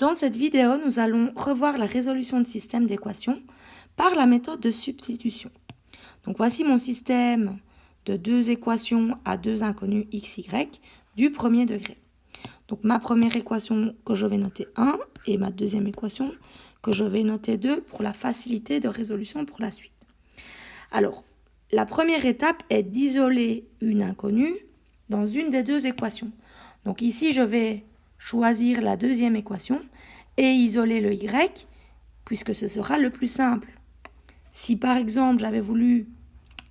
Dans cette vidéo, nous allons revoir la résolution de système d'équations par la méthode de substitution. Donc voici mon système de deux équations à deux inconnus x, y du premier degré. Donc ma première équation que je vais noter 1 et ma deuxième équation que je vais noter 2 pour la facilité de résolution pour la suite. Alors, la première étape est d'isoler une inconnue dans une des deux équations. Donc ici, je vais choisir la deuxième équation et isoler le y, puisque ce sera le plus simple. Si par exemple, j'avais voulu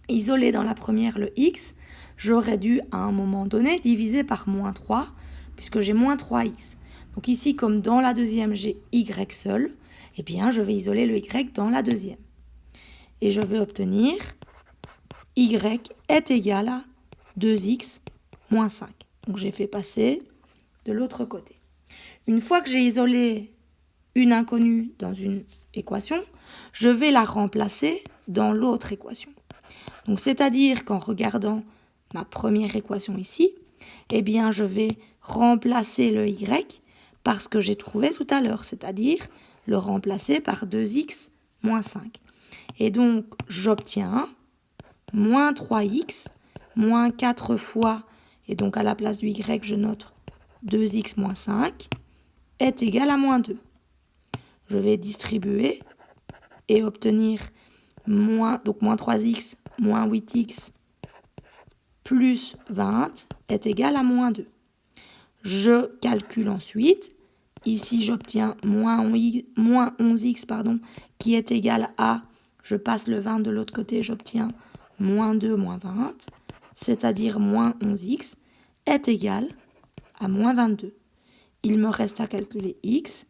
isoler dans la première le x, j'aurais dû à un moment donné diviser par moins 3, puisque j'ai moins 3x. Donc ici, comme dans la deuxième, j'ai y seul, eh bien, je vais isoler le y dans la deuxième. Et je vais obtenir y est égal à 2x moins 5. Donc j'ai fait passer de l'autre côté. Une fois que j'ai isolé une inconnue dans une équation, je vais la remplacer dans l'autre équation. Donc c'est-à-dire qu'en regardant ma première équation ici, eh bien je vais remplacer le y par ce que j'ai trouvé tout à l'heure, c'est-à-dire le remplacer par 2x moins 5. Et donc j'obtiens moins 3x moins 4 fois, et donc à la place du y, je note 2x moins 5, est égal à moins 2. Je vais distribuer et obtenir donc moins 3x moins 8x plus 20 est égal à moins 2. Je calcule ensuite. Ici, j'obtiens moins 11x qui est égal à, je passe le 20 de l'autre côté, j'obtiens moins 2 moins 20, c'est-à-dire moins 11x, est égal à moins 22. Il me reste à calculer x,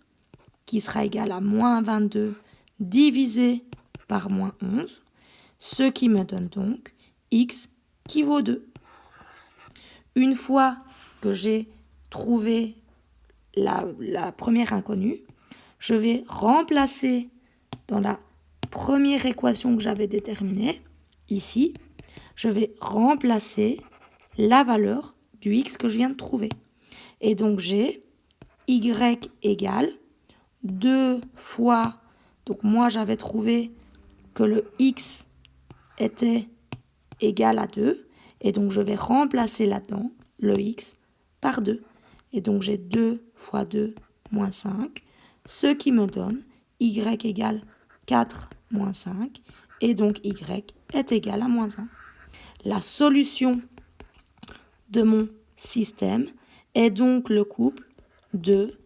qui sera égal à moins 22 divisé par moins 11, ce qui me donne donc x qui vaut 2. Une fois que j'ai trouvé la première inconnue, je vais remplacer dans la première équation que j'avais déterminée, ici, je vais remplacer la valeur du x que je viens de trouver. Et donc j'ai y égale 2 fois, donc moi j'avais trouvé que le x était égal à 2, et donc je vais remplacer là-dedans le x par 2. Et donc j'ai 2 fois 2 moins 5, ce qui me donne y égale 4 moins 5, et donc y est égal à moins 1. La solution de mon système est donc le couple 2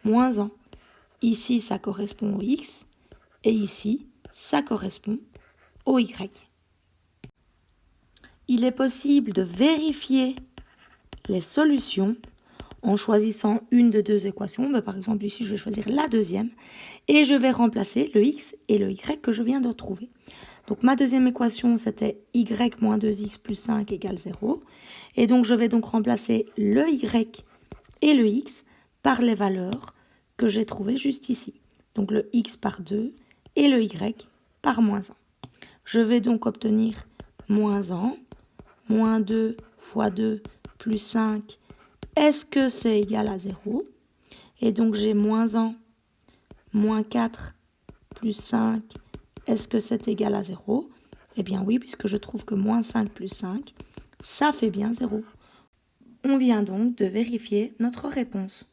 moins 1. Ici, ça correspond au x, et ici, ça correspond au y. Il est possible de vérifier les solutions en choisissant une de deux équations. Par exemple, ici, je vais choisir la deuxième et je vais remplacer le x et le y que je viens de trouver. Donc, ma deuxième équation, c'était y moins 2x plus 5 égale 0. Et donc, je vais donc remplacer le y et le x par les valeurs que j'ai trouvées juste ici. Donc, le x par 2 et le y par moins 1. Je vais donc obtenir moins 1, moins 2 fois 2 plus 5. Est-ce que c'est égal à 0? Et donc, j'ai moins 1, moins 4 plus 5. Est-ce que c'est égal à 0? Eh bien oui, puisque je trouve que moins 5 plus 5, ça fait bien 0. On vient donc de vérifier notre réponse.